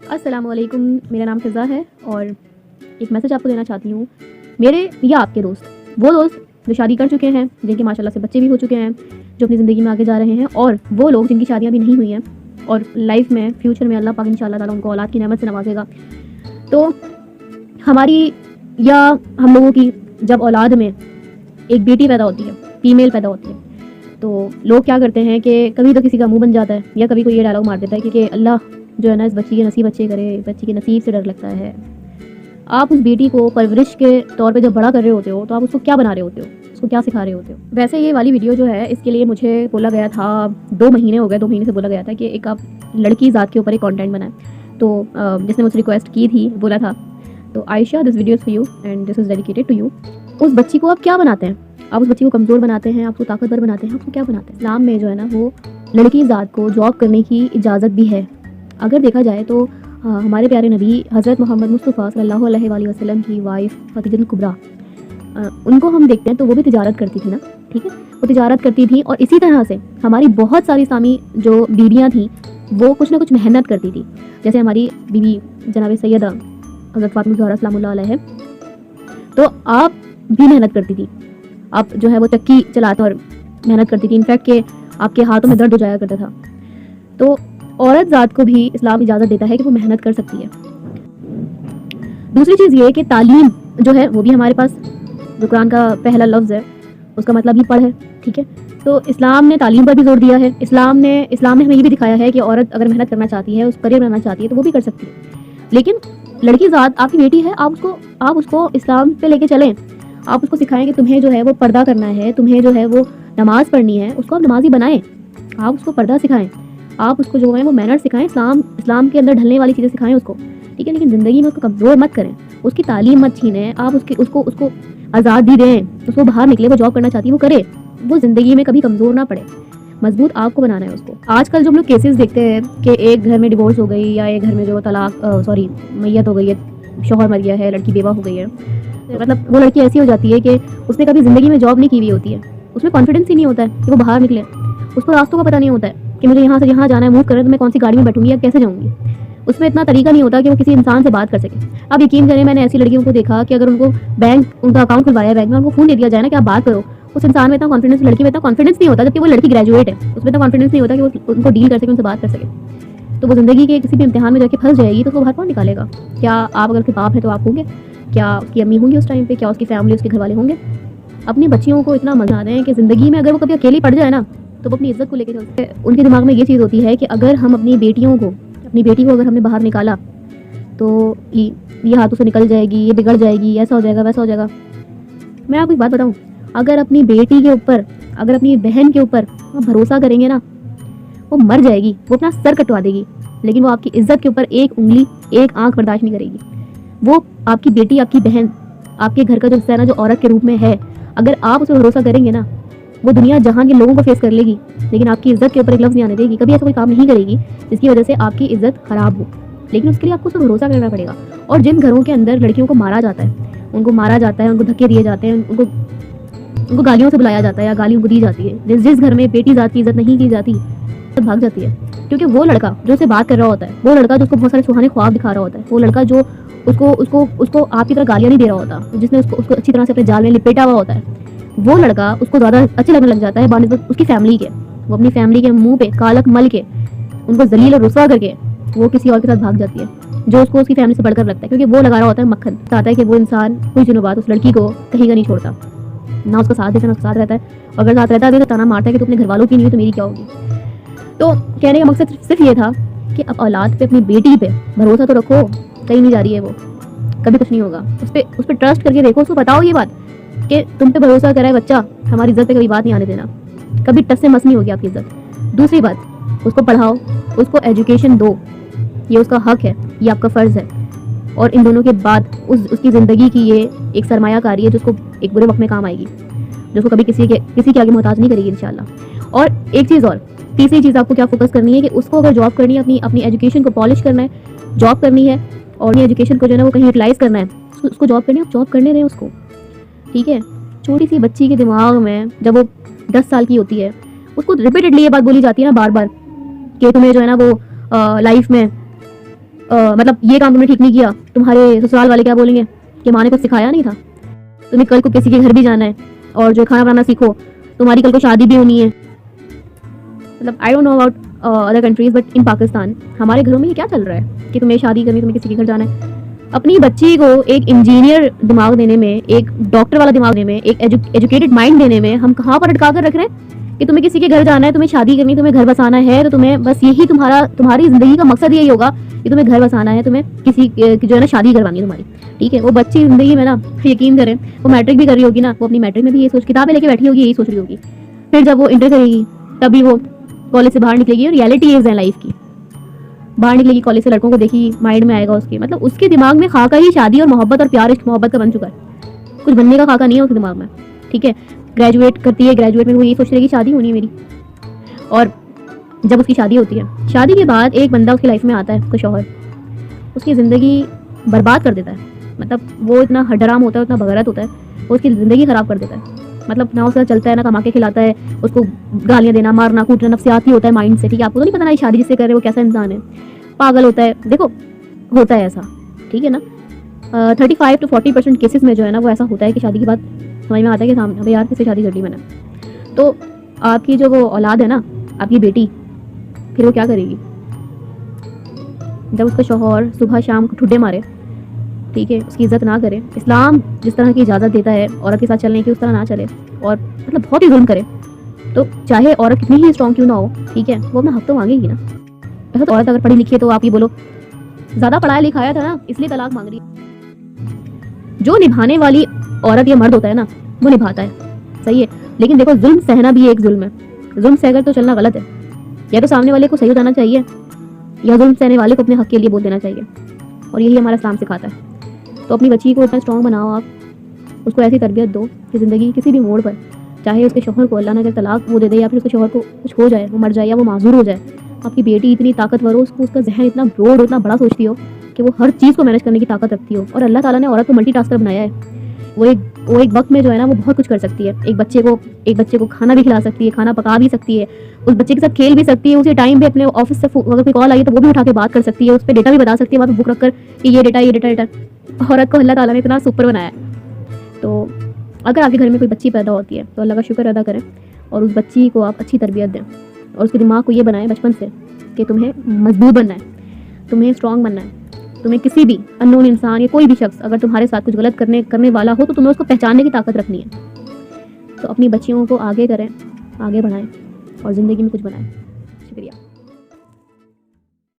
अस्सलामुअलैकुम, मेरा नाम फ़िज़ा है और एक मैसेज आपको देना चाहती हूँ। मेरे या आपके दोस्त, वो दोस्त जो शादी कर चुके हैं, जिनके माशाल्लाह से बच्चे भी हो चुके हैं, जो अपनी ज़िंदगी में आगे जा रहे हैं, और वो लोग जिनकी शादियाँ भी नहीं हुई हैं और लाइफ में फ्यूचर में अल्लाह पाक इंशाअल्लाह ताला उनको औलाद की नेमत से नवाजेगा। तो हमारी या हम लोगों की जब औलाद में एक बेटी पैदा होती है, फीमेल पैदा होती है, तो लोग क्या करते हैं कि कभी तो किसी का मुंह बन जाता है या कभी कोई ये डायलॉग मार देता है कि अल्लाह जो है ना इस बच्ची के नसीब अच्छे करे, बच्ची के नसीब से डर लगता है। आप उस बेटी को परवरिश के तौर पे जब बड़ा कर रहे होते हो तो आप उसको क्या बना रहे होते हो, उसको क्या सिखा रहे होते हो। वैसे ये वाली वीडियो जो है इसके लिए मुझे बोला गया था, 2 महीने हो गए, 2 महीने से बोला गया था कि एक आप लड़की ज़ात के ऊपर एक कंटेंट बनाएं। तो जिसने मुझसे रिक्वेस्ट की थी, बोला था, तो Ayesha this video is for you and this is dedicated to you. उस बच्ची को आप क्या बनाते हैं? आप उस बच्ची को कमज़ोर बनाते हैं, आप उसको ताकतवर बनाते हैं, आपको क्या बनाते हैं? इस्लाम में जो है ना वो लड़की ज़ात को जॉब करने की इजाज़त भी है। अगर देखा जाए तो हमारे प्यारे नबी हज़रत मोहम्मद मुस्तफ़ा सल्लल्लाहु अलैहि वसल्लम की वाइफ खदीजतुल कुबरा, उनको हम देखते हैं तो वो भी तिजारत करती थी ना, ठीक है, वो तिजारत करती थी। और इसी तरह से हमारी बहुत सारी इस्लामी जो बीवियाँ थीं वो कुछ ना कुछ मेहनत करती थी। जैसे हमारी बीवी जनाब सैयदा हज़रत फ़ातिमा ज़हरा सलामुल्लाह अलैहा, तो आप भी मेहनत करती थी। आप जो है वो चक्की चलाते और मेहनत करती थी, इनफैक्ट के आपके हाथों में दर्द हो जाया करता था। तो औरत ज़ात को भी इस्लाम इजाज़त देता है कि वो मेहनत कर सकती है। दूसरी चीज़ ये है कि तालीम जो है वो भी हमारे पास, जो कुरान का पहला लफ्ज़ है उसका मतलब ही पढ़ है, ठीक है। तो इस्लाम ने तालीम पर भी जोर दिया है। इस्लाम ने हमें ये भी दिखाया है कि औरत अगर मेहनत करना चाहती है, उस करियर बनाना चाहती है तो वो भी कर सकती है। लेकिन लड़की ज़ात आपकी बेटी है, आप उसको इस्लाम पे लेके चलें। आप उसको सिखाएं कि तुम्हें जो है वो पर्दा करना है, तुम्हें जो है वो नमाज़ पढ़नी है, उसको आप नमाज़ी बनाएं। आप उसको पर्दा सिखाएं, आप उसको जो है वो मैनर सिखाएं, इस्लाम के अंदर ढलने वाली चीज़ें सिखाएं उसको, ठीक है। लेकिन ज़िंदगी में उसको कमज़ोर मत करें, उसकी तालीम मत छीनें। आप उसको आज़ादी दें, उसको बाहर निकले, वो जॉब करना चाहती है वो करे, वो ज़िंदगी में कभी कमज़ोर ना पड़े। मजबूत आपको बनाना है उसको। आजकल जो हम लोग केसेस देखते हैं कि एक घर में डिवोर्स हो गई या एक घर में जो मैयत हो गई है, शौहर मर गया है, लड़की बेवा हो गई है, मतलब वो लड़की ऐसी हो जाती है कि उसने कभी ज़िंदगी में जॉब नहीं की हुई होती है, उसमें कॉन्फिडेंस ही नहीं होता है कि वो बाहर निकले, उसको रास्तों का पता नहीं होता है कि मुझे यहाँ से यहाँ जाना है, मूव करना है तो मैं कौन सी गाड़ी में बैठूंगी या कैसे जाऊँगी। उसमें इतना तरीका नहीं होता कि वो किसी इंसान से बात कर सके। अब यकीन करें, मैंने ऐसी लड़कियों को देखा कि अगर उनको उनका अकाउंट खुलवाया बैंक में, उनको फ़ोन दे दिया जाए ना कि आप बात करो, उस इंसान में इतना कॉन्फिडेंस, लड़की में इतना कॉन्फिडेंस नहीं होता, जबकि वो लड़की ग्रेजुएट है, उसमें इतना कॉन्फिडेंस नहीं होता कि वो उनको डील कर सके, उनसे बात कर सके। तो वो ज़िंदगी के किसी भी इम्तिहान में जाके फंस जाएगी तो उसको बाहर कौन निकालेगा? क्या आप अगर उसके बाप हैं तो आप होंगे? क्या उसकी अम्मी होंगी उस टाइम पे? क्या उसकी फैमिली, उसके घर वाले होंगे? अपनी बच्चियों को इतना मजा रहे हैं कि ज़िंदगी में अगर वो कभी अकेली पड़ जाए ना तो वो अपनी इज्जत को लेकर चलते हैं। उनके दिमाग में ये चीज़ होती है कि अगर हम अपनी बेटी को अगर हमने बाहर निकाला तो ये हाथों से निकल जाएगी, ये बिगड़ जाएगी, ऐसा हो जाएगा, वैसा हो जाएगा। मैं आपको एक बात बताऊं, अगर अपनी बेटी के ऊपर, अगर अपनी बहन के ऊपर आप भरोसा करेंगे ना, वो मर जाएगी, वो अपना सर कटवा देगी, लेकिन वो आपकी इज्जत के ऊपर एक उंगली, एक आंख बर्दाश्त नहीं करेगी। वो आपकी बेटी, आपकी बहन, आपके घर का जो हिस्सा है ना, जो औरत के रूप में है, अगर आप उस पर भरोसा करेंगे ना, वो दुनिया जहां के लोगों को फेस कर लेगी, लेकिन आपकी इज्जत के ऊपर एक लफ्ज़ नहीं आने देगी। कभी ऐसा कोई काम नहीं करेगी जिसकी वजह से आपकी इज्जत खराब हो, लेकिन उसके लिए आपको उस पर भरोसा करना पड़ेगा। और जिन घरों के अंदर लड़कियों को मारा जाता है, उनको धक्के दिए जाते हैं, उनको गालियों से बुलाया जाता है या गाली उनको दी जाती है, जिस घर में बेटी ज़ात की इज्जत नहीं की जाती, तो भाग जाती है। क्योंकि वो लड़का जो उससे बात कर रहा होता है, वो लड़का जो उसको बहुत सारे सुहाने ख्वाब दिखा रहा होता है, वो लड़का जो उसको आपकी तरह गालियाँ नहीं दे रहा होता, जिसने उसको अच्छी तरह से अपने जाल में लिपेटा हुआ होता है, वो लड़का उसको ज़्यादा अच्छे लगने लग जाता है बानिस्बत उसकी फैमिली के। वो अपनी फैमिली के मुंह पे कालक मल के, उनको जलील और रुस्वा करके वो किसी और के साथ भाग जाती है, जो उसको उसकी फैमिली से बढ़कर लगता है, क्योंकि वो लगा रहा होता है मक्खन। चाहता है कि वो इंसान कुछ दिनों बाद उस लड़की को कहीं का नहीं छोड़ता, ना उसका साथ देता, ना उसका साथ रहता है, और अगर साथ रहता है तो ताना मारता है कि तू अपने घर वालों की नहीं हो तो मेरी क्या होगी। तो कहने का मकसद सिर्फ ये था कि अब औलाद पे, अपनी बेटी पे भरोसा तो रखो, कहीं नहीं जा रही है वो, कभी कुछ नहीं होगा। उस पर ट्रस्ट करके देखो, उसको बताओ ये बात कि तुम पे भरोसा करा है बच्चा, हमारी इज्जत पे कभी बात नहीं आने देना, कभी टस से मस नहीं होगी आपकी इज्जत। दूसरी बात, उसको पढ़ाओ, उसको एजुकेशन दो, ये उसका हक है, ये आपका फ़र्ज़ है। और इन दोनों के बाद उसकी ज़िंदगी की ये एक सरमायाकारी है जो उसको एक बुरे वक्त में काम आएगी, जो उसको कभी किसी के आगे मोहताज नहीं करेगी इंशाल्लाह। और एक चीज़ और, तीसरी चीज़ आपको क्या फोकस करनी है कि उसको अगर जॉब करनी है, अपनी एजुकेशन को पॉलिश करना है, जॉब करनी है, और अपनी एजुकेशन को जो है ना वो कहीं यूटिलाइज़ करना है, उसको जॉब करनी है, आप जॉब करने दें उसको, ठीक है। छोटी सी बच्ची के दिमाग में जब वो 10 साल की होती है, उसको रिपीटेडली ये बात बोली जाती है ना बार बार कि तुम्हें जो है ना वो लाइफ में मतलब ये काम तुमने ठीक नहीं किया, तुम्हारे ससुराल वाले क्या बोलेंगे कि माँ ने कुछ सिखाया नहीं था। तुम्हें कल को किसी के घर भी जाना है और जो खाना बनाना सीखो, तुम्हारी कल को शादी भी होनी है। मतलब I don't know about other countries, but in Pakistan हमारे घरों में ये क्या चल रहा है कि तुम्हें शादी करनी, तुम्हें किसी के घर जाना है। अपनी बच्ची को एक इंजीनियर दिमाग देने में, एक डॉक्टर वाला दिमाग देने में, एक एजुकेटेड माइंड देने में हम कहाँ पर अटका कर रख रहे हैं कि तुम्हें किसी के घर जाना है, तुम्हें शादी करनी, तुम्हें घर बसाना है, तो तुम्हें बस यही तुम्हारी जिंदगी का मकसद यही होगा कि तुम्हें घर बसाना है, तुम्हें किसी जो है ना शादी करवानी है तुम्हारी। ठीक है, वो बच्ची जिंदगी में ना, यकीन करें, वो मैट्रिक भी कर रही होगी ना, वो अपनी मैट्रिक में भी ये सोच, किताबें लेके बैठी होगी, यही सोच रही होगी। फिर जब वो इंटर करेगी तभी वो कॉलेज से बाहर निकलेगी और रियलिटी है लाइफ की, बाहर निकलेगी कॉलेज से, लड़कों को देखी, माइंड में आएगा उसके, मतलब उसके दिमाग में खाका ही शादी और मोहब्बत और प्यार इश्क मोहब्बत का बन चुका है, कुछ बनने का खाका नहीं है उसके दिमाग में। ठीक है, ग्रेजुएट करती है, ग्रेजुएट में वो ये सोच रही है कि शादी होनी है मेरी। और जब उसकी शादी होती है, शादी के बाद एक बंदा उसकी लाइफ में आता है, उसका शौहर, उसकी ज़िंदगी बर्बाद कर देता है। मतलब वो इतना हडराम होता है, इतना बगैरत होता है, वो उसकी ज़िंदगी ख़राब कर देता है। मतलब ना उसका चलता है, ना कमा के खिलाता है, उसको गालियाँ देना, मारना, कूटना, नफ्सियाती होता है माइंड से। ठीक है, आपको तो नहीं पता ना ये शादी जिससे कर रहे वो कैसा इंसान है, पागल होता है। देखो, होता है ऐसा, ठीक है ना। 35 to 40% केसेस में जो है ना वो ऐसा होता है कि शादी के बाद समझ में आता है कि सामने अबे यार किससे शादी कर ली मैंने। तो आपकी जो वो औलाद है ना, आपकी बेटी, फिर वो क्या करेगी जब उसका शौहर सुबह शाम को ठुड्डे मारे, ठीक है, उसकी इज्जत ना करे, इस्लाम जिस तरह की इजाज़त देता है औरत के साथ चलने की उस तरह ना चले और मतलब बहुत ही जुल्म करे, तो चाहे औरत कितनी ही स्ट्रॉन्ग क्यों ना हो, ठीक है, वो अपना हक तो मांगेगी ना। ऐसा तो औरत अगर पढ़ी लिखी है तो आप ये बोलो ज़्यादा पढ़ाया लिखाया था ना इसलिए तलाक मांग रही है। जो निभाने वाली औरत या मर्द होता है ना वो निभाता है, सही है, लेकिन देखो जुल्म सहना भी एक जुल्म है। जुल्म सहकर तो चलना गलत है, या तो सामने वाले को सही हो जाना चाहिए या जुल्म सहने वाले को अपने हक के लिए बोल देना चाहिए, और यही हमारा इस्लाम सिखाता है। तो अपनी बच्ची को इतना स्ट्रॉन्ग बनाओ आप, उसको ऐसी तरबियत दो कि ज़िंदगी किसी भी मोड़ पर, चाहे उसके शौहर को अल्लाह ने अगर तलाक वो दे दे या फिर उसके शौहर को कुछ हो जाए, वो मर जाए या वो माजूर हो जाए, आपकी बेटी इतनी ताकतवर हो, उसको उसका जहन इतना ब्रॉड हो, इतना बड़ा सोचती हो कि वो हर चीज़ को मैनेज करने की ताकत रखती हो। और अल्लाह ताला ने औरत को मल्टीटास्कर बनाया है। वो एक वक्त में जो है ना वो बहुत कुछ कर सकती है। एक बच्चे को खाना भी खिला सकती है, खाना पका भी सकती है, उस बच्चे के साथ खेल भी सकती है, उसी टाइम पे अपने ऑफिस से अगर कोई कॉल आई है तो वो भी उठा के बात कर सकती है, उस पर डेटा भी बता सकती है, वहाँ पे बुक रख कर कि ये डेटा। औरत को अल्लाह ताला ने इतना सुपर बनाया है। तो अगर आपके घर में कोई बच्ची पैदा होती है तो अल्लाह का शुक्र अदा करें और उस बच्ची को आप अच्छी तरबियत दें और उसके दिमाग को ये बनाएं बचपन से कि तुम्हें मजबूत बनना है, तुम्हें स्ट्रॉन्ग बनना है। तुम्हें किसी भी अननोन इंसान या कोई भी शख्स अगर तुम्हारे साथ कुछ गलत करने वाला हो तो तुम्हें उसको पहचानने की ताकत रखनी है। तो अपनी बच्चियों को आगे करें, आगे बढ़ाएं और ज़िंदगी में कुछ बनाएं। शुक्रिया।